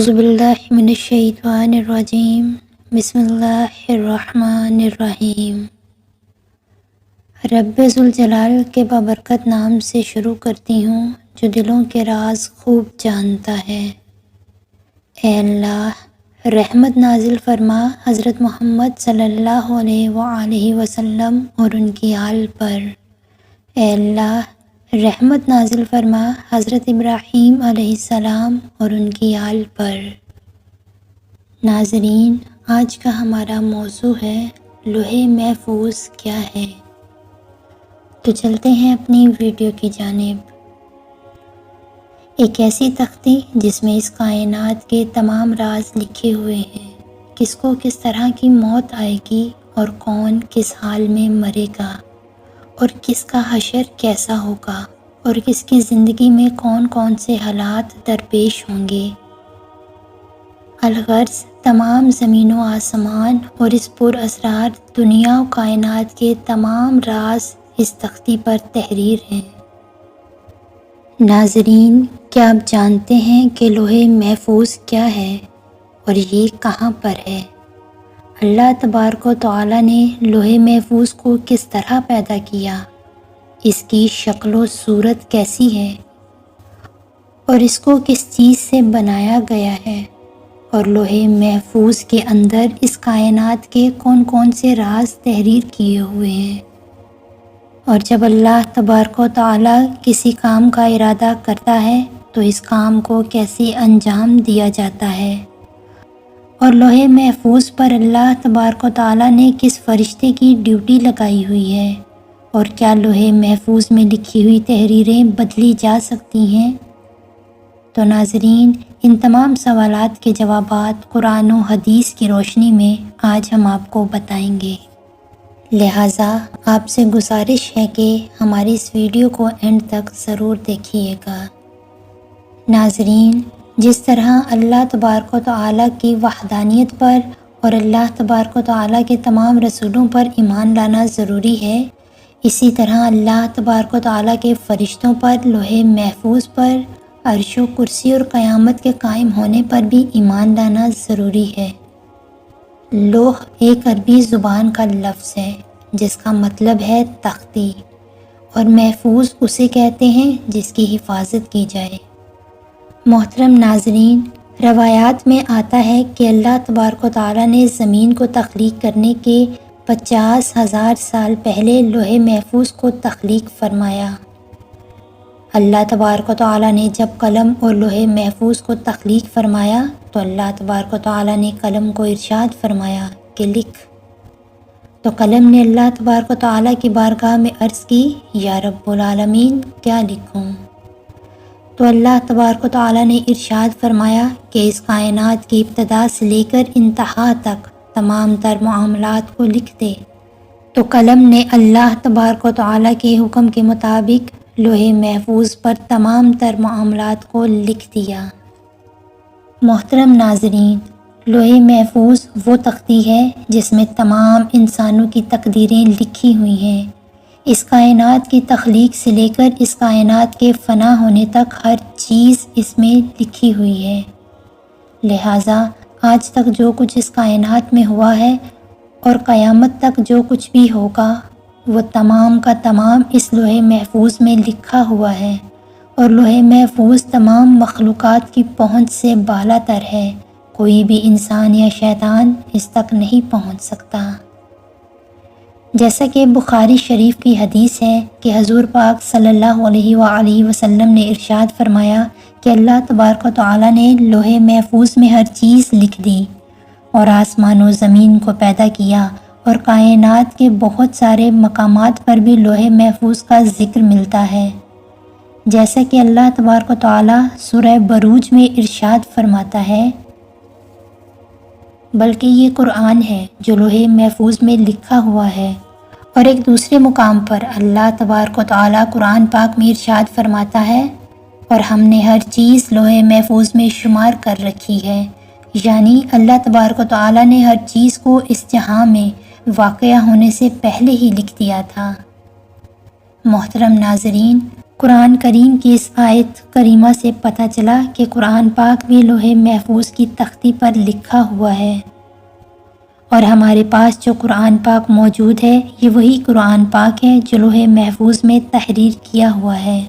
اعوذ باللہ من الشیطان الرجیم بسم اللہ الرحمن الرحیم۔ رب ذوالجلال کے بابرکت نام سے شروع کرتی ہوں جو دلوں کے راز خوب جانتا ہے۔ اے اللہ، رحمت نازل فرما حضرت محمد صلی اللہ علیہ وآلہ وسلم اور ان کی آل پر۔ اے اللہ، رحمت نازل فرما حضرت ابراہیم علیہ السلام اور ان کی آل پر۔ ناظرین، آج کا ہمارا موضوع ہے لوح محفوظ کیا ہے؟ تو چلتے ہیں اپنی ویڈیو کی جانب۔ ایک ایسی تختی جس میں اس کائنات کے تمام راز لکھے ہوئے ہیں، کس کو کس طرح کی موت آئے گی اور کون کس حال میں مرے گا، اور کس کا حشر کیسا ہوگا، اور کس کی زندگی میں کون کون سے حالات درپیش ہوں گے۔ الغرض تمام زمین و آسمان اور اس پر اسرار دنیا و کائنات کے تمام راز اس تختی پر تحریر ہیں۔ ناظرین، کیا آپ جانتے ہیں کہ لوح محفوظ کیا ہے اور یہ کہاں پر ہے؟ اللہ تبارک و تعالی نے لوح محفوظ کو کس طرح پیدا کیا، اس کی شکل و صورت کیسی ہے، اور اس کو کس چیز سے بنایا گیا ہے، اور لوح محفوظ کے اندر اس کائنات کے کون کون سے راز تحریر کیے ہوئے ہیں، اور جب اللہ تبارک و تعالی کسی کام کا ارادہ کرتا ہے تو اس کام کو کیسے انجام دیا جاتا ہے، اور لوح محفوظ پر اللہ تبارک و تعالی نے کس فرشتے کی ڈیوٹی لگائی ہوئی ہے، اور کیا لوح محفوظ میں لکھی ہوئی تحریریں بدلی جا سکتی ہیں؟ تو ناظرین، ان تمام سوالات کے جوابات قرآن و حدیث کی روشنی میں آج ہم آپ کو بتائیں گے۔ لہٰذا آپ سے گزارش ہے کہ ہماری اس ویڈیو کو اینڈ تک ضرور دیکھیے گا۔ ناظرین، جس طرح اللہ تبارک و تعالیٰ کی وحدانیت پر اور اللہ تبارک و تعالیٰ کے تمام رسولوں پر ایمان لانا ضروری ہے، اسی طرح اللہ تبارک و تعالیٰ کے فرشتوں پر، لوح محفوظ پر، عرش و کرسی اور قیامت کے قائم ہونے پر بھی ایمان لانا ضروری ہے۔ لوح ایک عربی زبان کا لفظ ہے جس کا مطلب ہے تختی، اور محفوظ اسے کہتے ہیں جس کی حفاظت کی جائے۔ محترم ناظرین، روایات میں آتا ہے کہ اللہ تبارک و تعالیٰ نے زمین کو تخلیق کرنے کے 50,000 سال پہلے لوح محفوظ کو تخلیق فرمایا۔ اللہ تبارک و تعالیٰ نے جب قلم اور لوح محفوظ کو تخلیق فرمایا تو اللہ تبارک و تعالیٰ نے قلم کو ارشاد فرمایا کہ لکھ۔ تو قلم نے اللہ تبارک و تعالیٰ کی بارگاہ میں عرض کی، یا رب العالمین، کیا لکھوں؟ تو اللہ تبارک و تعالیٰ نے ارشاد فرمایا کہ اس کائنات کی ابتدا سے لے کر انتہا تک تمام تر معاملات کو لکھ دے۔ تو قلم نے اللہ تبارک و تعالیٰ کے حکم کے مطابق لوح محفوظ پر تمام تر معاملات کو لکھ دیا۔ محترم ناظرین، لوح محفوظ وہ تختی ہے جس میں تمام انسانوں کی تقدیریں لکھی ہوئی ہیں۔ اس کائنات کی تخلیق سے لے کر اس کائنات کے فنا ہونے تک ہر چیز اس میں لکھی ہوئی ہے۔ لہٰذا آج تک جو کچھ اس کائنات میں ہوا ہے اور قیامت تک جو کچھ بھی ہوگا، وہ تمام کا تمام اس لوح محفوظ میں لکھا ہوا ہے، اور لوح محفوظ تمام مخلوقات کی پہنچ سے بالا تر ہے۔ کوئی بھی انسان یا شیطان اس تک نہیں پہنچ سکتا۔ جیسا کہ بخاری شریف کی حدیث ہے کہ حضور پاک صلی اللہ علیہ وآلہ وسلم نے ارشاد فرمایا کہ اللہ تبارک و تعالیٰ نے لوح محفوظ میں ہر چیز لکھ دی، اور آسمان و زمین کو پیدا کیا، اور کائنات کے بہت سارے مقامات پر بھی لوح محفوظ کا ذکر ملتا ہے۔ جیسا کہ اللہ تبارک و تعالیٰ سورہ بروج میں ارشاد فرماتا ہے، بلکہ یہ قرآن ہے جو لوح محفوظ میں لکھا ہوا ہے۔ اور ایک دوسرے مقام پر اللہ تبارک و تعالیٰ قرآن پاک میں ارشاد فرماتا ہے، اور ہم نے ہر چیز لوح محفوظ میں شمار کر رکھی ہے، یعنی اللہ تبارک و تعالیٰ نے ہر چیز کو اس جہاں میں واقعہ ہونے سے پہلے ہی لکھ دیا تھا۔ محترم ناظرین، قرآن کریم کی اس آیت کریمہ سے پتہ چلا کہ قرآن پاک بھی لوح محفوظ کی تختی پر لکھا ہوا ہے، اور ہمارے پاس جو قرآن پاک موجود ہے یہ وہی قرآن پاک ہے جو لوح محفوظ میں تحریر کیا ہوا ہے۔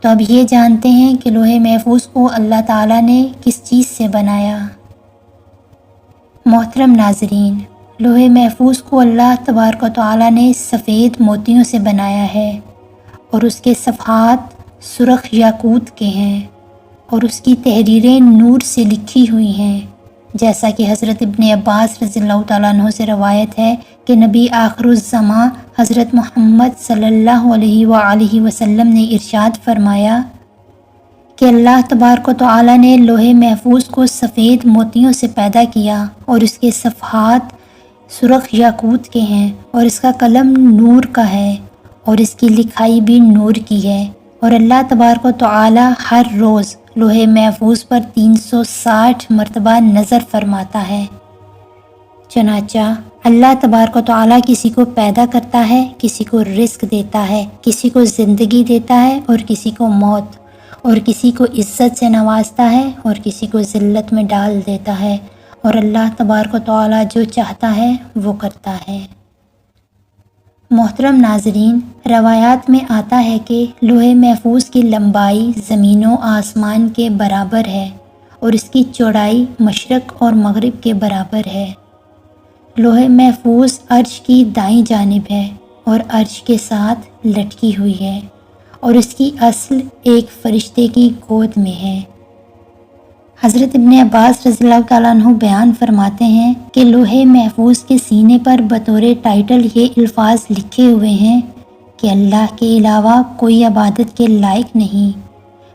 تو اب یہ جانتے ہیں کہ لوح محفوظ کو اللہ تعالیٰ نے کس چیز سے بنایا۔ محترم ناظرین، لوح محفوظ کو اللہ تبارک و تعالیٰ نے سفید موتیوں سے بنایا ہے، اور اس کے صفحات سرخ یاقوت کے ہیں، اور اس کی تحریریں نور سے لکھی ہوئی ہیں، جیسا کہ حضرت ابن عباس رضی اللہ تعالیٰ عنہ سے روایت ہے کہ نبی آخر الزماں حضرت محمد صلی اللہ علیہ وآلہ وسلم نے ارشاد فرمایا کہ اللہ تبارک و تعالیٰ نے لوح محفوظ کو سفید موتیوں سے پیدا کیا، اور اس کے صفحات سرخ یاقوت کے ہیں، اور اس کا قلم نور کا ہے، اور اس کی لکھائی بھی نور کی ہے، اور اللہ تبارک و تعالیٰ ہر روز لوح محفوظ پر 360 مرتبہ نظر فرماتا ہے۔ چنانچہ اللہ تبارک و تعالیٰ کسی کو پیدا کرتا ہے، کسی کو رزق دیتا ہے، کسی کو زندگی دیتا ہے اور کسی کو موت، اور کسی کو عزت سے نوازتا ہے اور کسی کو ذلت میں ڈال دیتا ہے، اور اللہ تبارک و تعالیٰ جو چاہتا ہے وہ کرتا ہے۔ محترم ناظرین، روایات میں آتا ہے کہ لوح محفوظ کی لمبائی زمین و آسمان کے برابر ہے، اور اس کی چوڑائی مشرق اور مغرب کے برابر ہے۔ لوح محفوظ عرش کی دائیں جانب ہے اور عرش کے ساتھ لٹکی ہوئی ہے، اور اس کی اصل ایک فرشتے کی گود میں ہے۔ حضرت ابن عباس رضی اللہ تعالیٰ عنہ بیان فرماتے ہیں کہ لوح محفوظ کے سینے پر بطور ٹائٹل یہ الفاظ لکھے ہوئے ہیں کہ اللہ کے علاوہ کوئی عبادت کے لائق نہیں،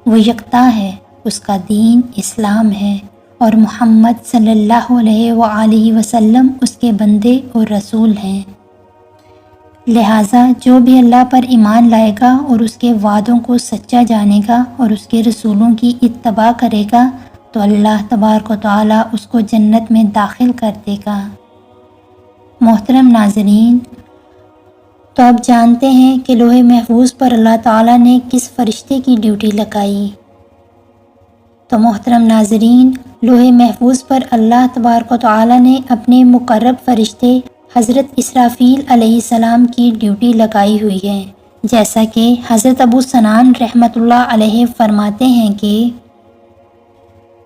وہ یکتا ہے، اس کا دین اسلام ہے، اور محمد صلی اللہ علیہ وآلہ وسلم اس کے بندے اور رسول ہیں۔ لہٰذا جو بھی اللہ پر ایمان لائے گا اور اس کے وعدوں کو سچا جانے گا اور اس کے رسولوں کی اتباع کرے گا تو اللہ تبارک و تعالیٰ اس کو جنت میں داخل کر دے گا۔ محترم ناظرین، تو اب جانتے ہیں کہ لوح محفوظ پر اللہ تعالیٰ نے کس فرشتے کی ڈیوٹی لگائی۔ تو محترم ناظرین، لوح محفوظ پر اللہ تبارک و تعالیٰ نے اپنے مقرب فرشتے حضرت اسرافیل علیہ السلام کی ڈیوٹی لگائی ہوئی ہے، جیسا کہ حضرت ابو سنان رحمۃ اللہ علیہ فرماتے ہیں کہ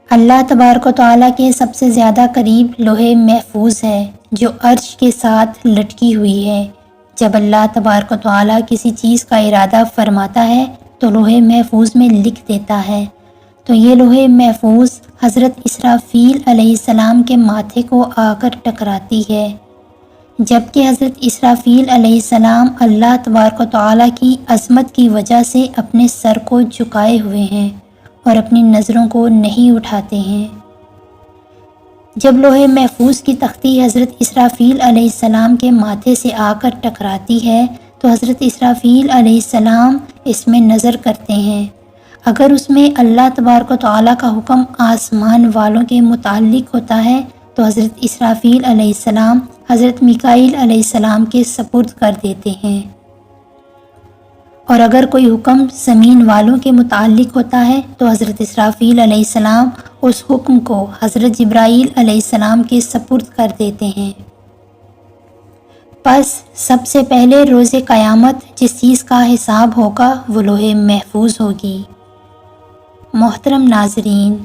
اللہ تبارک و تعالیٰ کے سب سے زیادہ قریب لوح محفوظ ہے جو عرش کے ساتھ لٹکی ہوئی ہے۔ جب اللہ تبارک و تعالیٰ کسی چیز کا ارادہ فرماتا ہے تو لوح محفوظ میں لکھ دیتا ہے، تو یہ لوح محفوظ حضرت اسرافیل علیہ السلام کے ماتھے کو آ کر ٹکراتی ہے، جبکہ حضرت اسرافیل علیہ السلام اللہ تبارک و تعالیٰ کی عظمت کی وجہ سے اپنے سر کو جھکائے ہوئے ہیں اور اپنی نظروں کو نہیں اٹھاتے ہیں۔ جب لوح محفوظ کی تختی حضرت اسرافیل علیہ السلام کے ماتھے سے آ کر ٹکراتی ہے تو حضرت اسرافیل علیہ السلام اس میں نظر کرتے ہیں۔ اگر اس میں اللہ تبارک و تعالیٰ کا حکم آسمان والوں کے متعلق ہوتا ہے تو حضرت اسرافیل علیہ السلام حضرت میکائیل علیہ السلام کے سپرد کر دیتے ہیں، اور اگر کوئی حکم زمین والوں کے متعلق ہوتا ہے تو حضرت اسرافیل علیہ السلام اس حکم کو حضرت جبرائیل علیہ السلام کے سپرد کر دیتے ہیں۔ پس سب سے پہلے روز قیامت جس چیز کا حساب ہوگا وہ لوح محفوظ ہوگی۔ محترم ناظرین،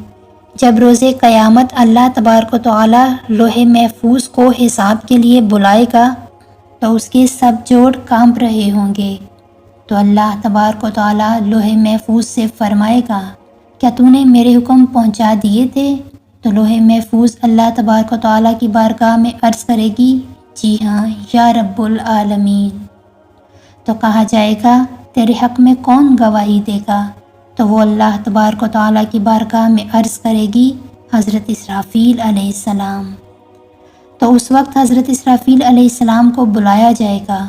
جب روز قیامت اللہ تبارک و تعالیٰ لوح محفوظ کو حساب کے لیے بلائے گا تو اس کے سب جوڑ کانپ رہے ہوں گے، تو اللہ تبارک و تعالیٰ لوح محفوظ سے فرمائے گا، کیا تو نے میرے حکم پہنچا دیے تھے؟ تو لوح محفوظ اللہ تبارک و تعالیٰ کی بارگاہ میں عرض کرے گی، جی ہاں یا رب العالمین۔ تو کہا جائے گا، تیرے حق میں کون گواہی دے گا؟ تو وہ اللہ تبارک و تعالیٰ کی بارگاہ میں عرض کرے گی، حضرت اسرافیل علیہ السلام۔ تو اس وقت حضرت اسرافیل علیہ السلام کو بلایا جائے گا۔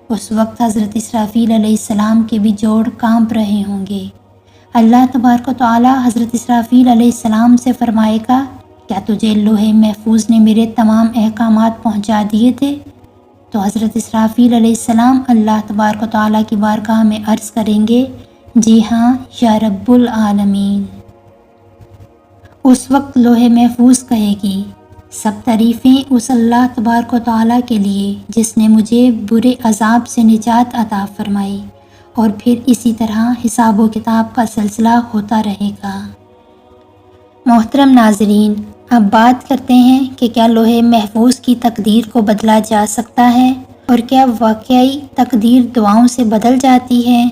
اس وقت حضرت اسرافیل علیہ السلام کے بھی جوڑ کانپ رہے ہوں گے۔ اللہ تبارک و تعالیٰ حضرت اسرافیل علیہ السلام سے فرمائے گا، کیا تجھے لوح محفوظ نے میرے تمام احکامات پہنچا دیے تھے؟ تو حضرت اسرافیل علیہ السلام اللہ تبارک و تعالیٰ کی بارگاہ میں عرض کریں گے، جی ہاں یا رب العالمین۔ اس وقت لوح محفوظ کہے گی، سب تعریفیں اس اللہ تبارک و تعالیٰ کے لیے جس نے مجھے برے عذاب سے نجات عطا فرمائی، اور پھر اسی طرح حساب و کتاب کا سلسلہ ہوتا رہے گا۔ محترم ناظرین، اب بات کرتے ہیں کہ کیا لوح محفوظ کی تقدیر کو بدلا جا سکتا ہے، اور کیا واقعی تقدیر دعاؤں سے بدل جاتی ہے؟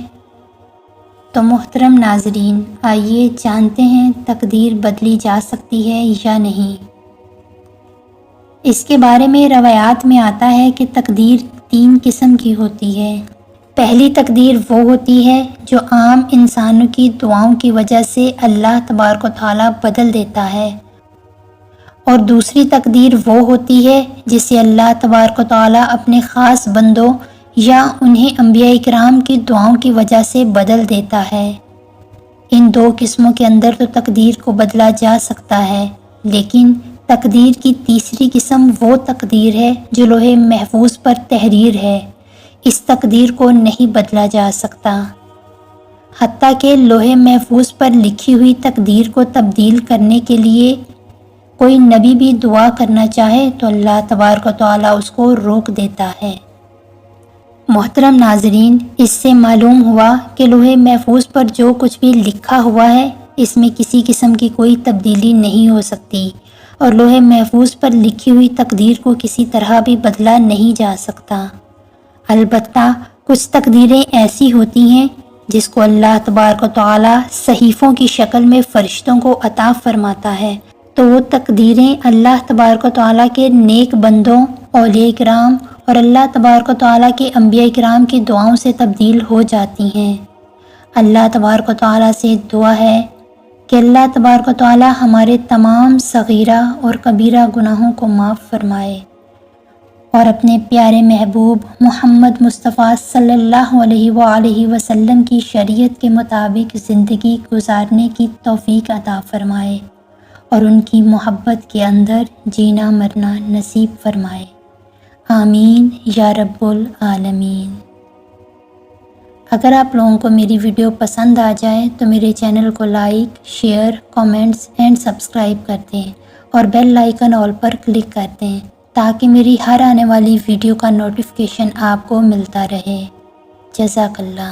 تو محترم ناظرین، آئیے جانتے ہیں تقدیر بدلی جا سکتی ہے یا نہیں۔ اس کے بارے میں روایات میں آتا ہے کہ تقدیر 3 قسم کی ہوتی ہے۔ پہلی تقدیر وہ ہوتی ہے جو عام انسانوں کی دعاؤں کی وجہ سے اللہ تبارک و تعالیٰ بدل دیتا ہے، اور دوسری تقدیر وہ ہوتی ہے جسے اللہ تبارک و تعالیٰ اپنے خاص بندوں یا انہیں انبیاء کرام کی دعاؤں کی وجہ سے بدل دیتا ہے۔ ان 2 قسموں کے اندر تو تقدیر کو بدلا جا سکتا ہے، لیکن تقدیر کی تیسری قسم وہ تقدیر ہے جو لوح محفوظ پر تحریر ہے۔ اس تقدیر کو نہیں بدلا جا سکتا، حتیٰ کہ لوح محفوظ پر لکھی ہوئی تقدیر کو تبدیل کرنے کے لیے کوئی نبی بھی دعا کرنا چاہے تو اللہ تبارک و تعالیٰ اس کو روک دیتا ہے۔ محترم ناظرین، اس سے معلوم ہوا کہ لوح محفوظ پر جو کچھ بھی لکھا ہوا ہے اس میں کسی قسم کی کوئی تبدیلی نہیں ہو سکتی، اور لوح محفوظ پر لکھی ہوئی تقدیر کو کسی طرح بھی بدلا نہیں جا سکتا۔ البتہ کچھ تقدیریں ایسی ہوتی ہیں جس کو اللہ تبارک و تعالیٰ صحیفوں کی شکل میں فرشتوں کو عطا فرماتا ہے، تو وہ تقدیریں اللہ تبارک و تعالیٰ کے نیک بندوں، اولیاء کرام اور اللہ تبارک و تعالیٰ کے انبیاء کرام کی دعاؤں سے تبدیل ہو جاتی ہیں۔ اللہ تبارک و تعالیٰ سے دعا ہے کہ اللہ تبارک و تعالیٰ ہمارے تمام صغیرہ اور کبیرہ گناہوں کو معاف فرمائے، اور اپنے پیارے محبوب محمد مصطفیٰ صلی اللہ علیہ وآلہ وسلم کی شریعت کے مطابق زندگی گزارنے کی توفیق عطا فرمائے، اور ان کی محبت کے اندر جینا مرنا نصیب فرمائے۔ آمین یا رب العالمین۔ اگر آپ لوگوں کو میری ویڈیو پسند آ جائے تو میرے چینل کو like, share, comments and subscribe کر دیں، اور بیل آئیکن آل پر کلک کر دیں تاکہ میری ہر آنے والی ویڈیو کا نوٹیفیکیشن آپ کو ملتا رہے۔ جزاک اللہ۔